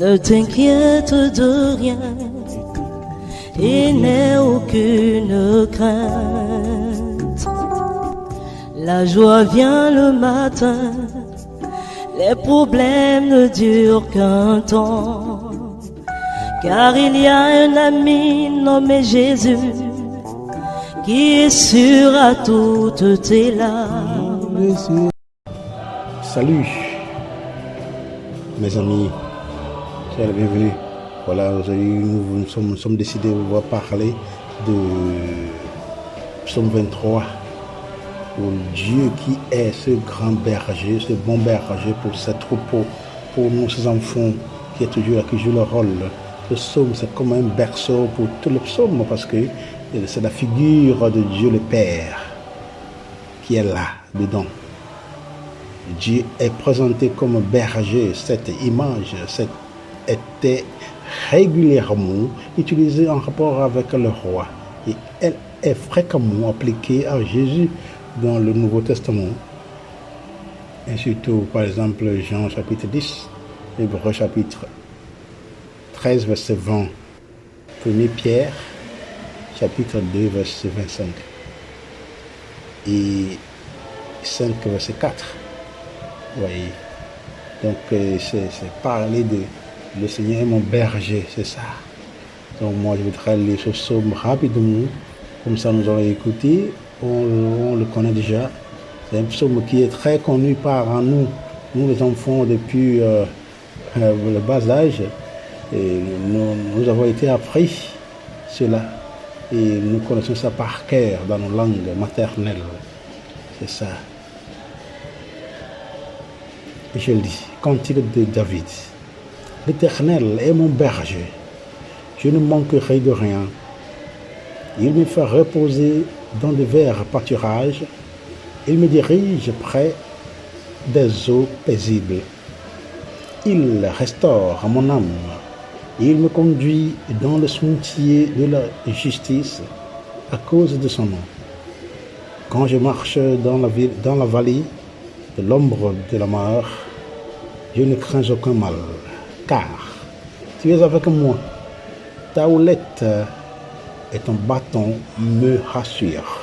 Ne t'inquiète de rien et n'aie aucune crainte. La joie vient le matin, les problèmes ne durent qu'un temps. Car il y a un ami nommé Jésus qui essuiera toutes tes larmes. Salut mes amis, soyez les bienvenus. Voilà, aujourd'hui nous sommes décidés de parler de Psaume 23. Pour Dieu qui est ce grand berger, ce bon berger pour ses troupeaux, pour nous, ses enfants, qui est toujours là, qui joue le rôle. Le psaume, c'est comme un berceau pour tout le psaume, parce que c'est la figure de Dieu le Père qui est là, dedans. Dieu est présenté comme berger. Cette image était régulièrement utilisée en rapport avec le roi. Et elle est fréquemment appliquée à Jésus dans le Nouveau Testament. Et surtout, par exemple, Jean chapitre 10, Hébreux chapitre 13, verset 20. 1 Pierre, chapitre 2, verset 25. Et 5, verset 4. Vous voyez. Donc, c'est parler de le Seigneur est mon berger, c'est ça. Donc, moi, je voudrais lire ce psaume rapidement. Comme ça, nous allons écouter. On le connaît déjà. C'est un psaume qui est très connu par nous les enfants, depuis le bas âge. Et nous avons été appris cela et nous connaissons ça par cœur dans nos langues maternelles. C'est ça. Et je le dis, cantique de David. L'Éternel est mon berger. Je ne manquerai de rien. Il me fait reposer dans de verts pâturages. Il me dirige près des eaux paisibles. Il restaure mon âme. Il me conduit dans le sentier de la justice à cause de son nom. Quand je marche dans la vallée de l'ombre de la mort, je ne crains aucun mal, car tu es avec moi. Ta houlette et ton bâton me rassurent.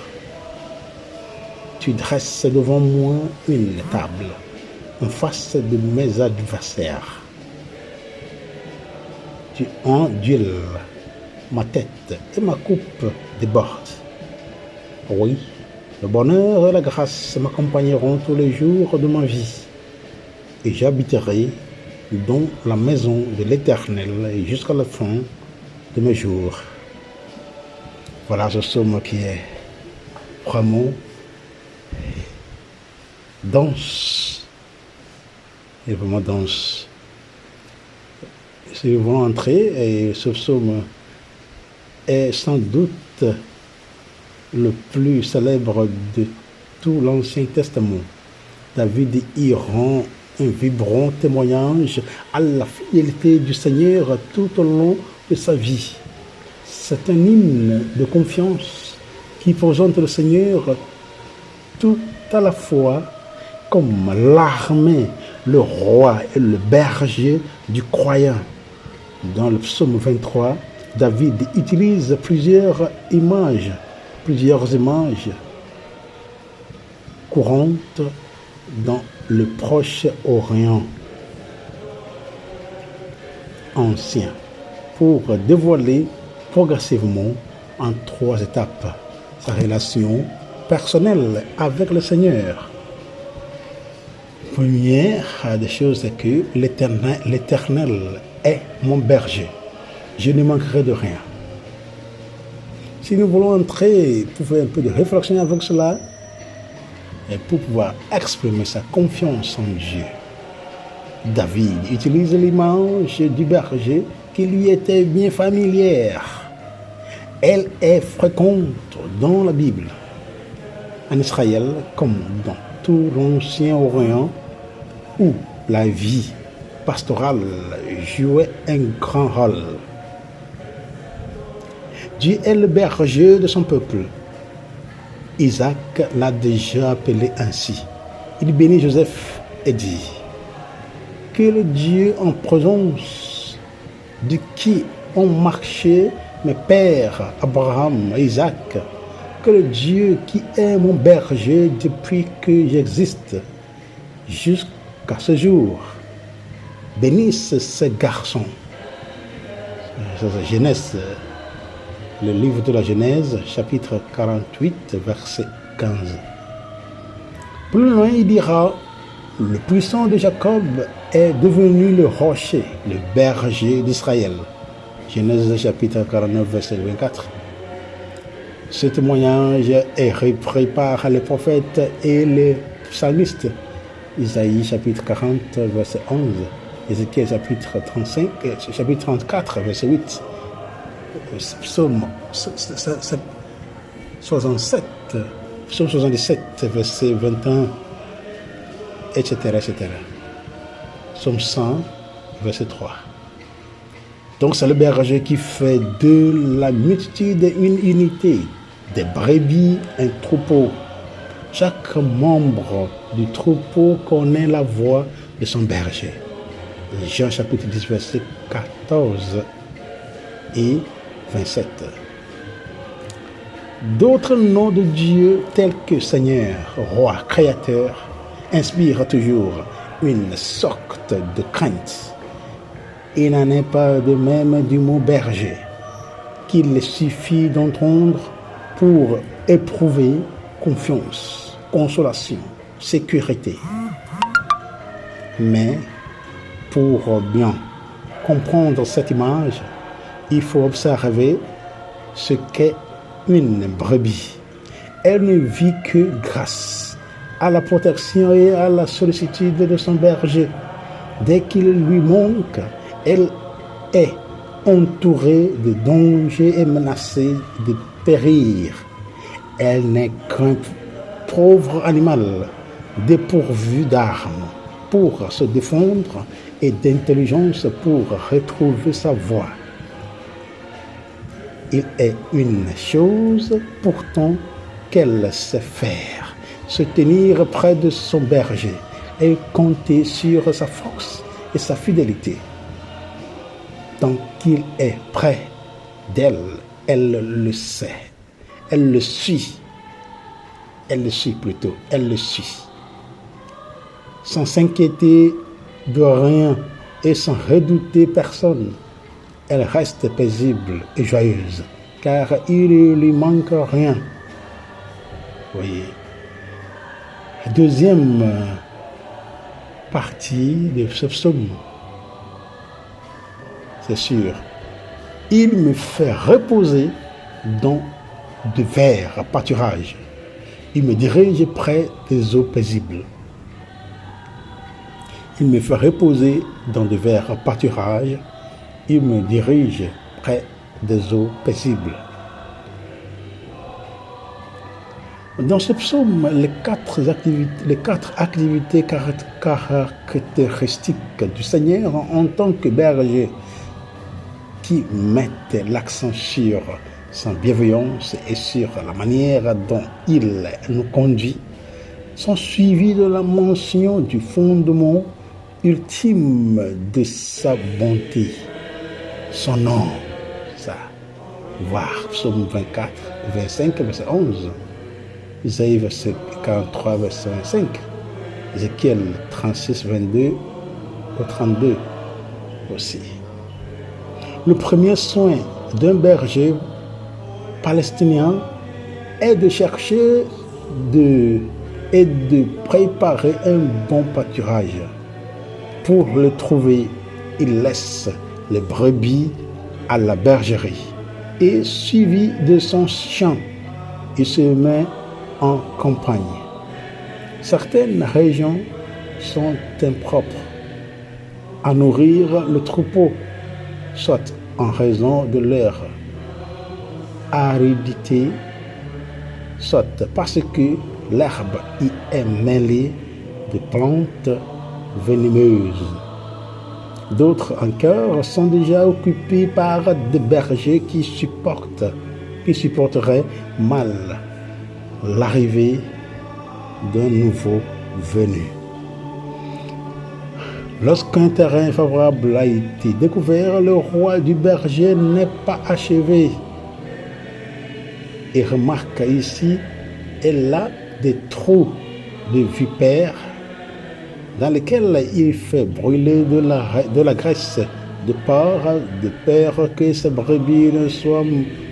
Tu dresses devant moi une table en face de mes adversaires. Tu enduiles ma tête et ma coupe déborde. Oui, le bonheur et la grâce m'accompagneront tous les jours de ma vie. Et j'habiterai dans la maison de l'Éternel jusqu'à la fin de mes jours. Voilà ce psaume qui est vraiment dense. Il est vraiment dense. Si nous voulons entrer, et ce psaume est sans doute le plus célèbre de tout l'Ancien Testament. David y rend un vibrant témoignage à la fidélité du Seigneur tout au long de sa vie. C'est un hymne de confiance qui présente le Seigneur tout à la fois comme l'armée, le roi et le berger du croyant. Dans le psaume 23, David utilise plusieurs images courantes dans le Proche-Orient ancien pour dévoiler progressivement en 3 étapes sa relation personnelle avec le Seigneur. Première des choses, c'est que l'Éternel est mon berger. Je ne manquerai de rien. Si nous voulons entrer pour faire un peu de réflexion avec cela, et pour pouvoir exprimer sa confiance en Dieu, David utilise l'image du berger qui lui était bien familière. Elle est fréquente dans la Bible, en Israël comme dans tout l'Ancien Orient, où la vie pastorale jouait un grand rôle. Dieu est le berger de son peuple. Isaac l'a déjà appelé ainsi. Il bénit Joseph et dit: que le Dieu en présence de qui ont marché mes pères, Abraham, Isaac, que le Dieu qui est mon berger depuis que j'existe jusqu'à ce jour, bénisse ces garçons. Genèse, le livre de la Genèse, chapitre 48, verset 15. Plus loin, il dira, le puissant de Jacob est devenu le rocher, le berger d'Israël. Genèse chapitre 49, verset 24. Ce témoignage est repris par les prophètes et les psalmistes. Isaïe chapitre 40, verset 11. Ézéchiel chapitre 35, chapitre 34, verset 8. Psaume 67, Psaume 77, verset 21, etc., etc. Psaume 100, verset 3. Donc c'est le berger qui fait de la multitude une unité, des brebis un troupeau. Chaque membre du troupeau connaît la voix de son berger. Jean chapitre 10, verset 14 et 27. D'autres noms de Dieu tels que Seigneur, Roi, Créateur inspirent toujours une sorte de crainte. Il n'en est pas de même du mot berger, qu'il suffit d'entendre pour éprouver confiance, consolation, sécurité. Mais pour bien comprendre cette image, il faut observer ce qu'est une brebis. Elle ne vit que grâce à la protection et à la sollicitude de son berger. Dès qu'il lui manque, elle est entourée de dangers et menacée de périr. Elle n'est qu'un pauvre animal dépourvu d'armes pour se défendre et d'intelligence pour retrouver sa voie. Il est une chose pourtant qu'elle sait faire, se tenir près de son berger et compter sur sa force et sa fidélité. Tant qu'il est près d'elle, elle le sait, elle le suit, elle le suit. Sans s'inquiéter de rien et sans redouter personne, elle reste paisible et joyeuse, car il ne lui manque rien. Voyez. Deuxième partie de ce psaume, c'est sûr. Il me fait reposer dans de verts pâturages. Il me dirige près des eaux paisibles. Il me fait reposer dans de verts pâturages. Il me dirige près des eaux paisibles. Dans ce psaume, les quatre activités caractéristiques du Seigneur en tant que berger qui mettent l'accent sur sa bienveillance et sur la manière dont il nous conduit sont suivies de la mention du fondement ultime de sa bonté, son nom, ça, voir Psaume 24, 25, verset 11, Isaïe verset 43, verset 25, Ézéchiel 36, 22 au 32 aussi. Le premier soin d'un berger palestinien est de chercher et de préparer un bon pâturage. Pour le trouver, il laisse les brebis à la bergerie et suivi de son champ, il se met en campagne. Certaines régions sont impropres à nourrir le troupeau, soit en raison de leur aridité, soit parce que l'herbe y est mêlée de plantes venimeuses. D'autres encore sont déjà occupés par des bergers qui supporteraient mal l'arrivée d'un nouveau venu. Lorsqu'un terrain favorable a été découvert, le roi du berger n'est pas achevé. Et remarque ici, elle a des trous de vipères dans lesquels il fait brûler de la graisse de porc, de peur que ces brebis ne soient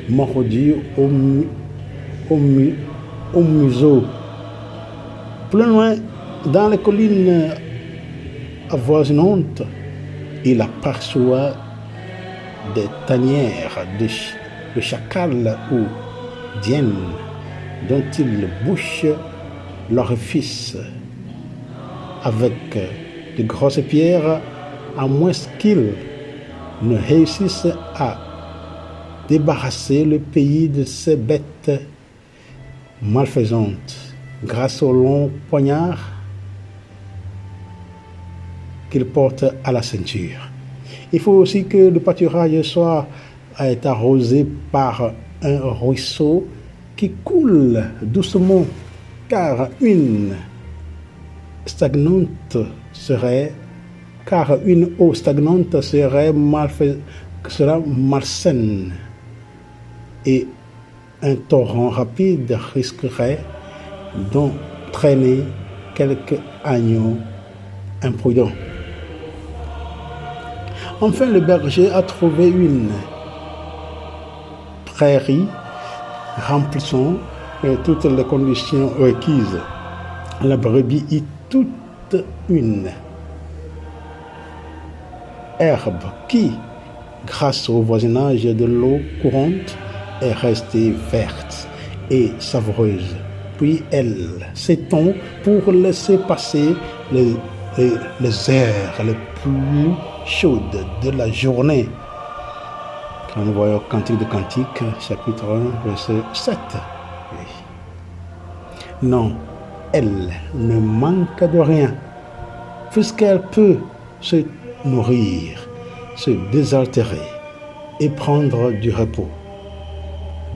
mordues au museau. Plus loin, dans les collines avoisinantes, il aperçoit des tanières de chacals ou d'hyènes dont il bouche l'orifice avec de grosses pierres, à moins qu'ils ne réussissent à débarrasser le pays de ces bêtes malfaisantes grâce au long poignard qu'il porte à la ceinture. Il faut aussi que le pâturage soit arrosé par un ruisseau qui coule doucement, car une eau stagnante serait malsaine et un torrent rapide risquerait d'entraîner quelques agneaux imprudents. Enfin, le berger a trouvé une prairie remplissant toutes les conditions requises. La brebis est toute une herbe qui, grâce au voisinage de l'eau courante, est restée verte et savoureuse. Puis elle s'étend pour laisser passer les heures les plus chaudes de la journée. Quand nous voyons Cantique de Cantique, chapitre 1, verset 7. Oui. Non, elle ne manque de rien, puisqu'elle peut se nourrir, se désaltérer et prendre du repos.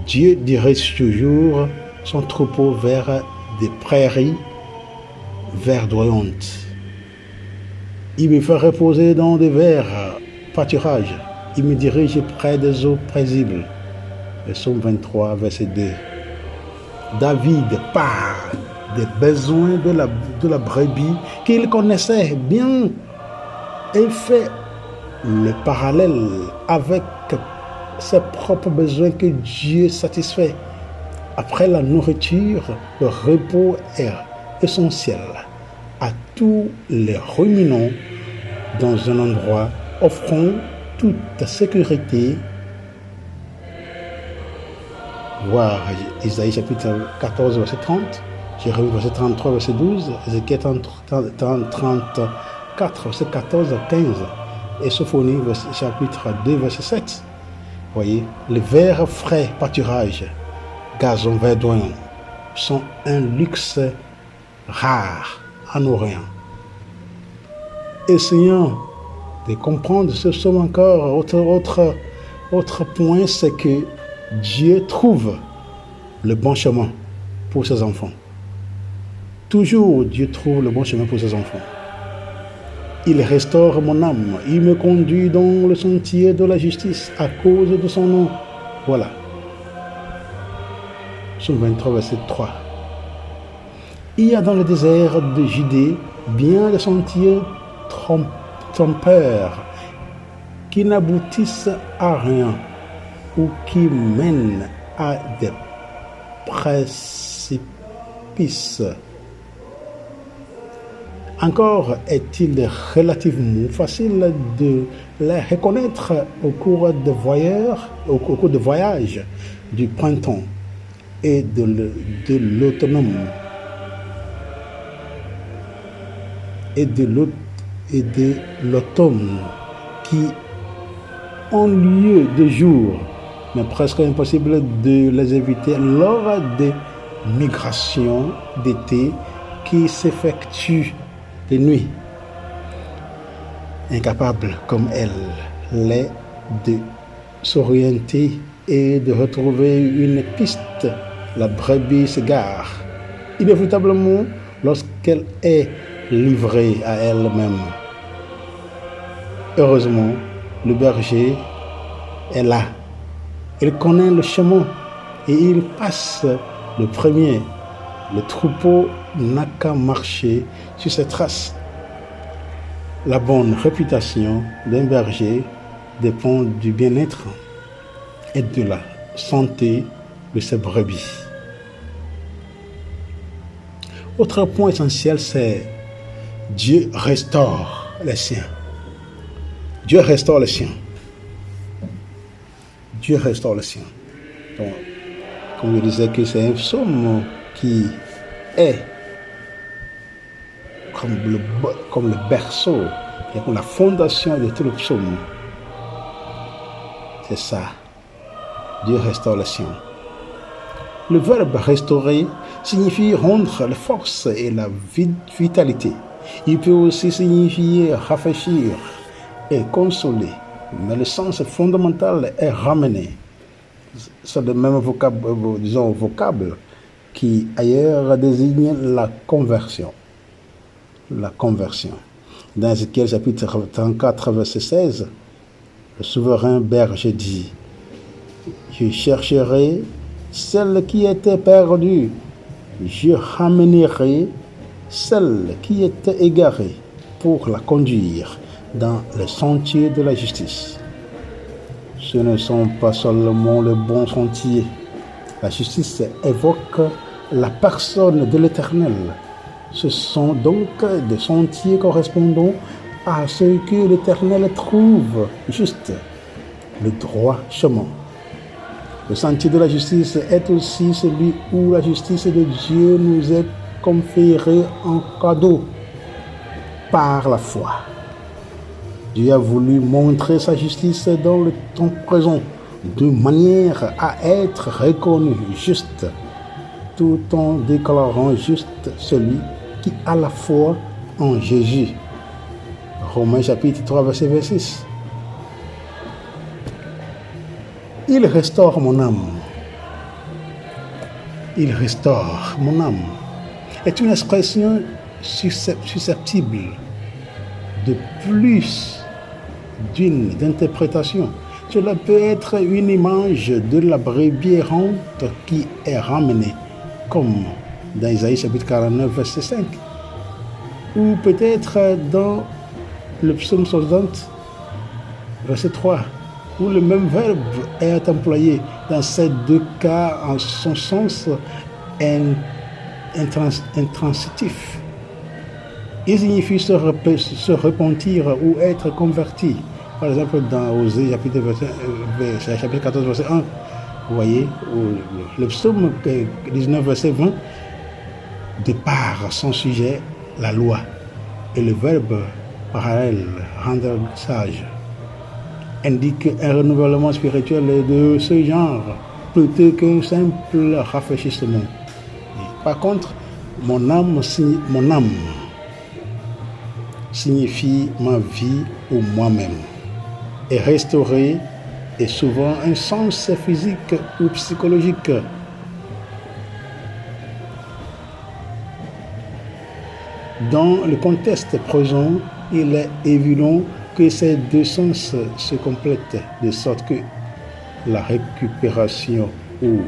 Dieu dirige toujours son troupeau vers des prairies verdoyantes. Il me fait reposer dans de verts pâturages. Il me dirige près des eaux paisibles. Le psaume 23, verset 2. David parle des besoins de la brebis qu'il connaissait bien et fait le parallèle avec ses propres besoins que Dieu satisfait. Après la nourriture, le repos est essentiel à tous les ruminants dans un endroit offrant toute sécurité. Voir Isaïe chapitre 14, verset 30, Jérémie verset 33, verset 12, Ézéchiel 34, verset 14 à 15, et Sophonie chapitre 2, verset 7. Voyez, les verts frais pâturages, gazon verdoyant, sont un luxe rare en Orient. Essayons de comprendre ce psaume encore. Autre point, c'est que Dieu trouve le bon chemin pour ses enfants. Toujours Dieu trouve le bon chemin pour ses enfants. Il restaure mon âme, il me conduit dans le sentier de la justice à cause de son nom. Voilà. Psaume 23, verset 3. Il y a dans le désert de Judée bien des sentiers trompeurs qui n'aboutissent à rien ou qui mènent à des précipices. Encore est-il relativement facile de les reconnaître au cours des voyages du printemps et de l'automne qui ont lieu de jour, mais presque impossible de les éviter lors des migrations d'été qui s'effectuent de nuit. Incapable comme elle l'est de s'orienter et de retrouver une piste, la brebis s'égare inévitablement lorsqu'elle est livrée à elle-même. Heureusement, le berger est là. Il connaît le chemin et il passe le premier. Le troupeau n'a qu'à marcher sur ses traces. La bonne réputation d'un berger dépend du bien-être et de la santé de ses brebis. Autre point essentiel, c'est Dieu restaure les siens. Dieu restaure les siens. Dieu restaure les siens. Donc, comme je disais que c'est un psaume qui est comme le berceau, et comme la fondation de tout le psaume. C'est ça. Dieu restaure les siens. Le verbe restaurer signifie rendre la force et la vitalité. Il peut aussi signifier rafraîchir et consoler. Mais le sens fondamental est ramener. C'est le même vocable qui ailleurs désigne la conversion. La conversion. Dans Ézéchiel chapitre 34, verset 16, le souverain berger dit: je chercherai celle qui était perdue, je ramènerai celle qui était égarée pour la conduire dans le sentier de la justice. Ce ne sont pas seulement le bon sentier. La justice évoque la personne de l'Éternel. Ce sont donc des sentiers correspondant à ce que l'Éternel trouve juste, le droit chemin. Le sentier de la justice est aussi celui où la justice de Dieu nous est conférée en cadeau par la foi. Dieu a voulu montrer sa justice dans le temps présent, de manière à être reconnu juste, tout en déclarant juste celui qui a la foi en Jésus. Romains chapitre 3, verset 6. Il restaure mon âme. Il restaure mon âme est une expression susceptible de plus d'une interprétation. Cela peut être une image de la brebis errante qui est ramenée, comme dans Isaïe chapitre 49, verset 5, ou peut-être dans le psaume 60, verset 3, où le même verbe est employé. Dans ces deux cas, en son sens intransitif. Il signifie se repentir ou être converti. Par exemple, dans Osée chapitre 14, verset 1, vous voyez, le psaume 19, verset 20, départ son sujet, la loi, et le verbe parallèle, rendre sage, indique un renouvellement spirituel de ce genre, plutôt qu'un simple rafraîchissement. Par contre, mon âme signifie ma vie ou moi-même. Et restaurer est souvent un sens physique ou psychologique. Dans le contexte présent, il est évident que ces deux sens se complètent, de sorte que la récupération ou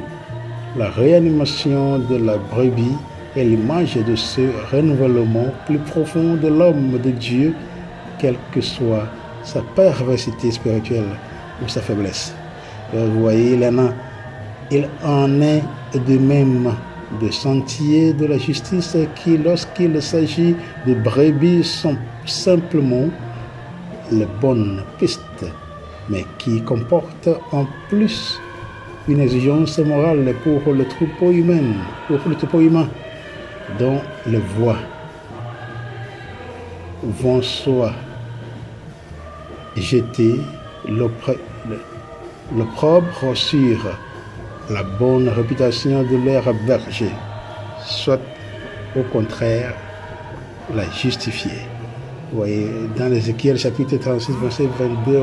la réanimation de la brebis est l'image de ce renouvellement plus profond de l'homme de Dieu, quelle que soit sa perversité spirituelle ou sa faiblesse. Vous voyez, il en est de même de sentiers de la justice qui, lorsqu'il s'agit de brebis, sont simplement les bonnes pistes, mais qui comportent en plus une exigence morale pour le troupeau humain, dont les voies vont soit jeter l'opprobre sur la bonne réputation de leur berger, soit au contraire la justifier. Vous voyez, dans Ézéchiel chapitre 36, verset 22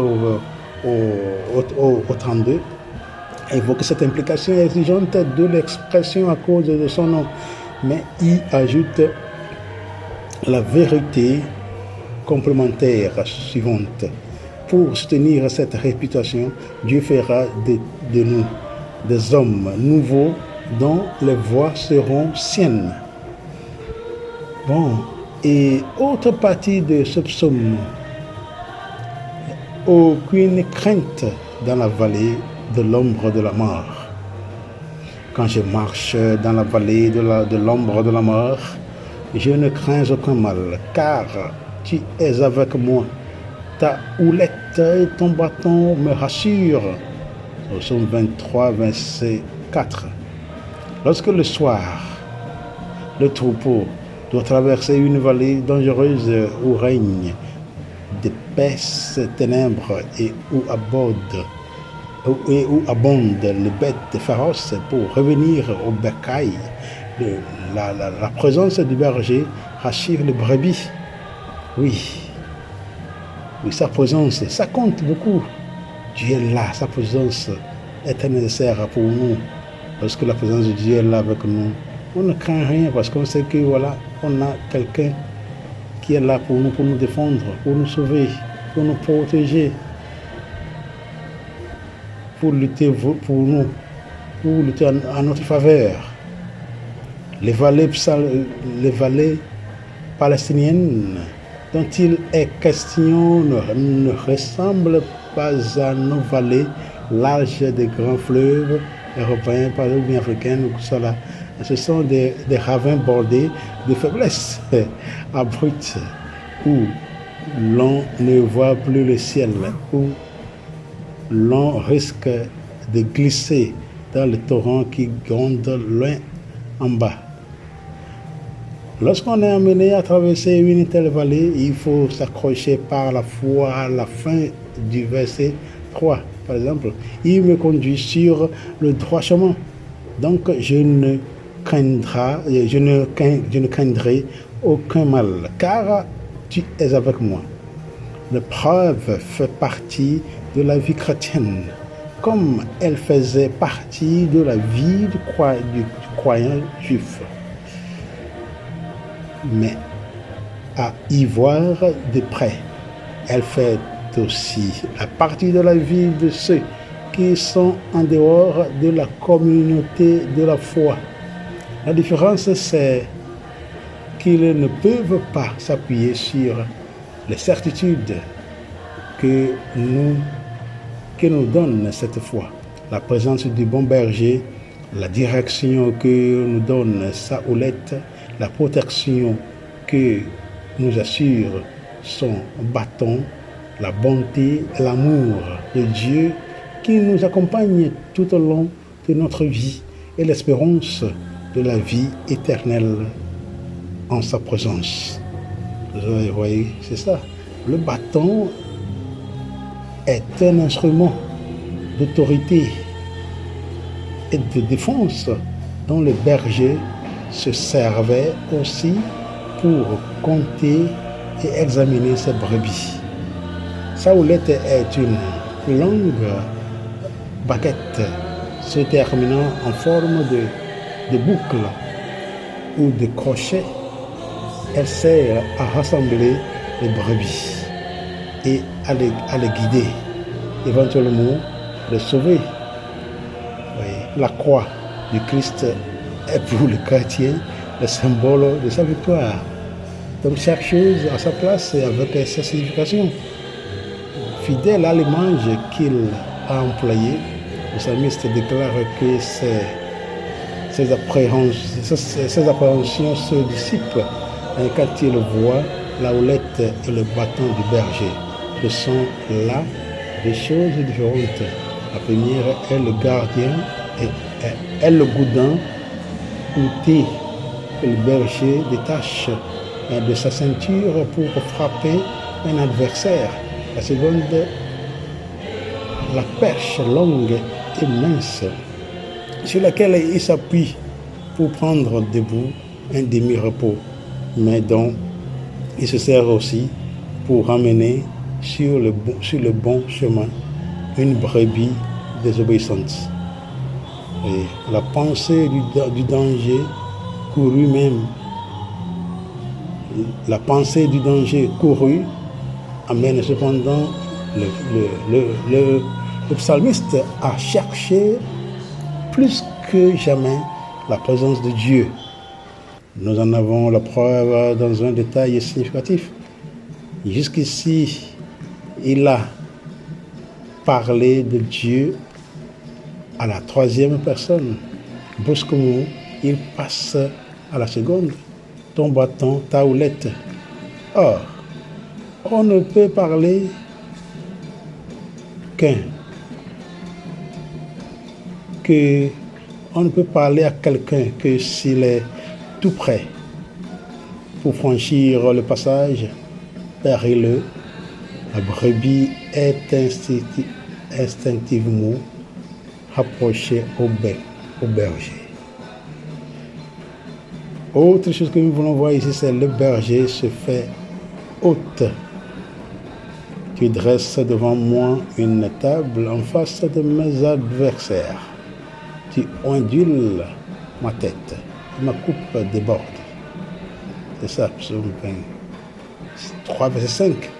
au 32, évoque cette implication exigeante de l'expression à cause de son nom, mais y ajoute la vérité complémentaire suivante. pour soutenir cette réputation, Dieu fera de nous des hommes nouveaux dont les voix seront siennes. Bon, et autre partie de ce psaume, aucune crainte dans la vallée de l'ombre de la mort. Quand je marche dans la vallée de l'ombre de la mort, je ne crains aucun mal, car tu es avec moi. Ta houlette et ton bâton me rassurent. Au psaume 23, verset 4. Lorsque le soir, le troupeau doit traverser une vallée dangereuse où règnent d'épaisses ténèbres et où abondent les bêtes féroces pour revenir au bercail, la présence du berger rassure les brebis. Oui, sa présence, ça compte beaucoup. Dieu est là, sa présence est nécessaire pour nous. Lorsque la présence de Dieu est là avec nous, on ne craint rien parce qu'on sait que voilà, on a quelqu'un qui est là pour nous défendre, pour nous sauver, pour nous protéger, pour lutter pour nous, pour lutter en notre faveur. Les vallées palestiniennes dont il est question ne ressemblent pas à nos vallées larges des grands fleuves européens, par exemple africains ou cela. Ce sont des ravins bordés de faiblesse abruptes où l'on ne voit plus le ciel, où l'on risque de glisser dans le torrent qui gronde loin en bas. Lorsqu'on est amené à traverser une telle vallée, il faut s'accrocher par la foi à la fin du verset 3. Par exemple, il me conduit sur le droit chemin. Donc, je ne craindrai aucun mal, car tu es avec moi. L'épreuve fait partie de la vie chrétienne, comme elle faisait partie de la vie du croyant juif. Mais à y voir de près, elle fait aussi partie de la vie de ceux qui sont en dehors de la communauté de la foi. La différence, c'est qu'ils ne peuvent pas s'appuyer sur les certitudes que nous donne cette foi. La présence du bon berger, la direction que nous donne sa houlette, la protection que nous assure son bâton, la bonté et l'amour de Dieu qui nous accompagne tout au long de notre vie et l'espérance de la vie éternelle en sa présence. Vous voyez, c'est ça. Le bâton est un instrument d'autorité et de défense dont le berger se servait aussi pour compter et examiner ses brebis. Sa houlette est une longue baguette se terminant en forme de boucle ou de crochet. Elle sert à rassembler les brebis et à les guider, éventuellement les sauver. Oui, la croix du Christ est pour le chrétien le symbole de sa victoire. Donc chaque chose à sa place et avec sa signification. Fidèle à l'image qu'il a employée, le psalmiste déclare que ses appréhensions se dissipent quand il voit la houlette et le bâton du berger. Ce sont là des choses différentes. La première est le gardien et est le goudin outil que le berger détache de sa ceinture pour frapper un adversaire. La seconde, la perche longue et mince sur laquelle il s'appuie pour prendre debout un demi-repos, mais dont il se sert aussi pour ramener sur le bon chemin une brebis désobéissante. Et la pensée du danger couru amène cependant le psalmiste a cherché plus que jamais la présence de Dieu. Nous en avons la preuve dans un détail significatif. Jusqu'ici, il a parlé de Dieu à la troisième personne. Brusquement, il passe à la seconde. Ton bâton, ta houlette. Or, on ne peut parler on ne peut parler à quelqu'un que s'il est tout prêt pour franchir le passage périlleux. La brebis est instinctivement rapprochée au berger. Autre chose que nous voulons voir ici, c'est le berger se fait hôte. Tu dresses devant moi une table en face de mes adversaires. Tu ondules ma tête. Ma coupe déborde. C'est ça, psaume 23, verset 5.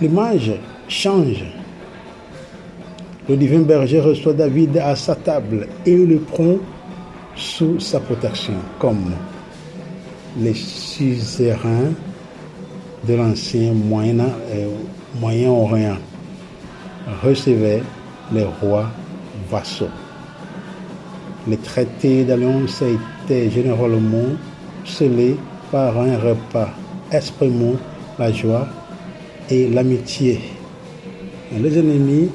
L'image change. Le divin berger reçoit David à sa table et le prend sous sa protection, comme les suzerains de l'ancien Moyen-Orient recevaient les rois vassaux. Les traités d'alliance étaient généralement scellés par un repas exprimant la joie et l'amitié. Les ennemis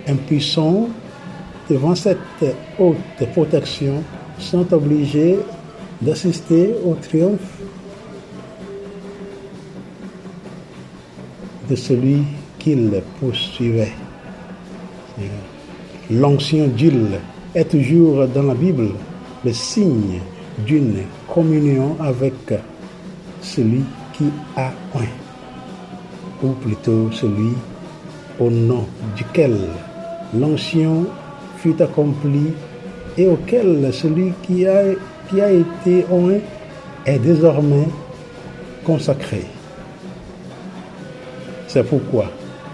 impuissants devant cette haute protection sont obligés d'assister au triomphe de celui qu'ils poursuivaient. L'onction d'huile est toujours dans la Bible le signe d'une communion avec celui qui a oint, ou plutôt celui au nom duquel l'onction fut accomplie et auquel celui qui a été oint est désormais consacré. C'est pourquoi,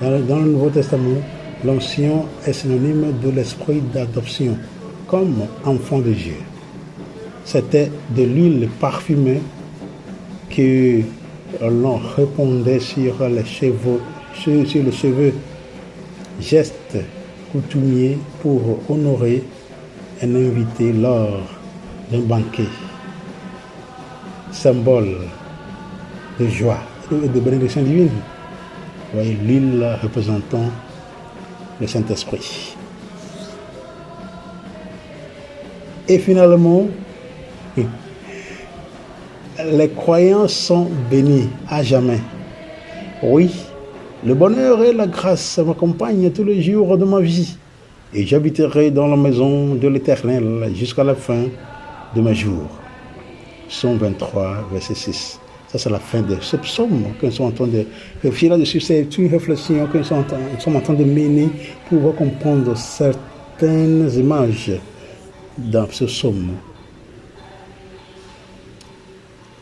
dans le Nouveau Testament, l'onction est synonyme de l'esprit d'adoption, comme enfant de Dieu. C'était de l'huile parfumée que l'on répandait sur les cheveux, geste coutumier pour honorer un invité lors d'un banquet, symbole de joie et de bénédiction divine. Vous voyez, l'huile représentant le Saint-Esprit. Et finalement, les croyants sont bénis à jamais. Oui, le bonheur et la grâce m'accompagnent tous les jours de ma vie, et j'habiterai dans la maison de l'Éternel jusqu'à la fin de mes jours. Psaume 23, verset 6. Ça, c'est la fin de ce psaume que nous sommes en train de réfléchir là-dessus. C'est une réflexion que nous sommes en train de mener pour pouvoir comprendre certaines images dans ce psaume.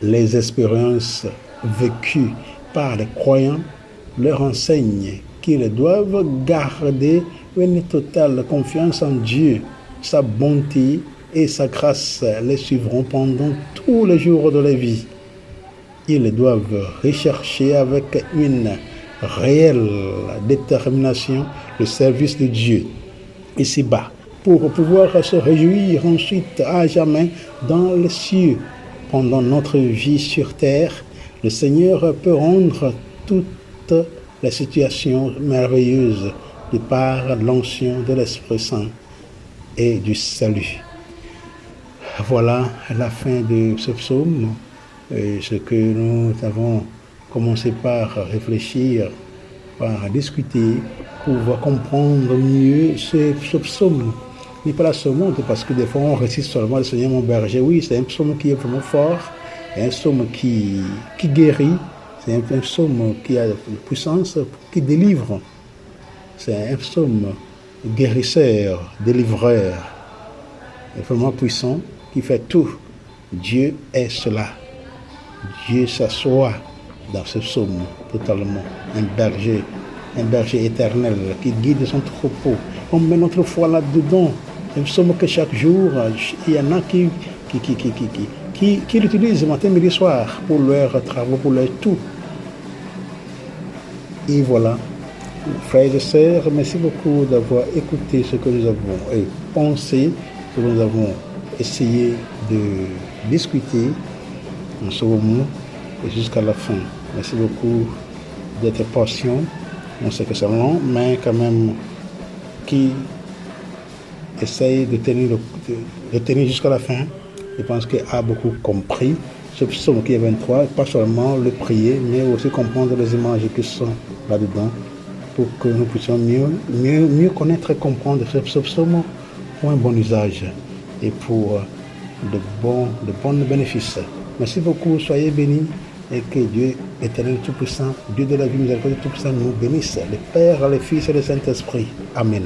Les expériences vécues par les croyants leur enseignent qu'ils doivent garder une totale confiance en Dieu. Sa bonté et sa grâce les suivront pendant tous les jours de leur vie. Ils doivent rechercher avec une réelle détermination le service de Dieu ici-bas pour pouvoir se réjouir ensuite à jamais dans les cieux. Pendant notre vie sur terre, le Seigneur peut rendre toutes les situations merveilleuses de par l'onction de l'Esprit Saint et du salut. Voilà la fin de ce psaume. Ce que nous avons commencé par réfléchir, par discuter, pour comprendre mieux ce psaume. Il n'est pas la seconde, parce que des fois on récite seulement le Seigneur mon berger. Oui, c'est un psaume qui est vraiment fort, un psaume qui guérit, c'est un psaume qui a de puissance, qui délivre. C'est un psaume guérisseur, délivreur, vraiment puissant, qui fait tout. Dieu est cela. Dieu s'assoit dans ce psaume totalement, un berger éternel qui guide son troupeau. On met notre foi là-dedans. Un psaume que chaque jour, il y en a qui l'utilisent matin, midi, soir pour leurs travaux, pour leur tout. Et voilà, frères et sœurs, merci beaucoup d'avoir écouté ce que nous avons pensé, ce que nous avons essayé de discuter en ce moment et jusqu'à la fin. Merci beaucoup d'être patient. On sait que c'est long, mais quand même, qui essaye de tenir jusqu'à la fin, je pense qu'il a beaucoup compris ce psaume qui est 23, pas seulement le prier, mais aussi comprendre les images qui sont là-dedans, pour que nous puissions mieux connaître et comprendre ce psaume pour un bon usage et pour de bons bénéfices. Merci beaucoup, soyez bénis et que Dieu éternel tout-puissant, Dieu de la vie miséricorde tout-puissant nous bénisse, le Père, le Fils et le Saint-Esprit. Amen.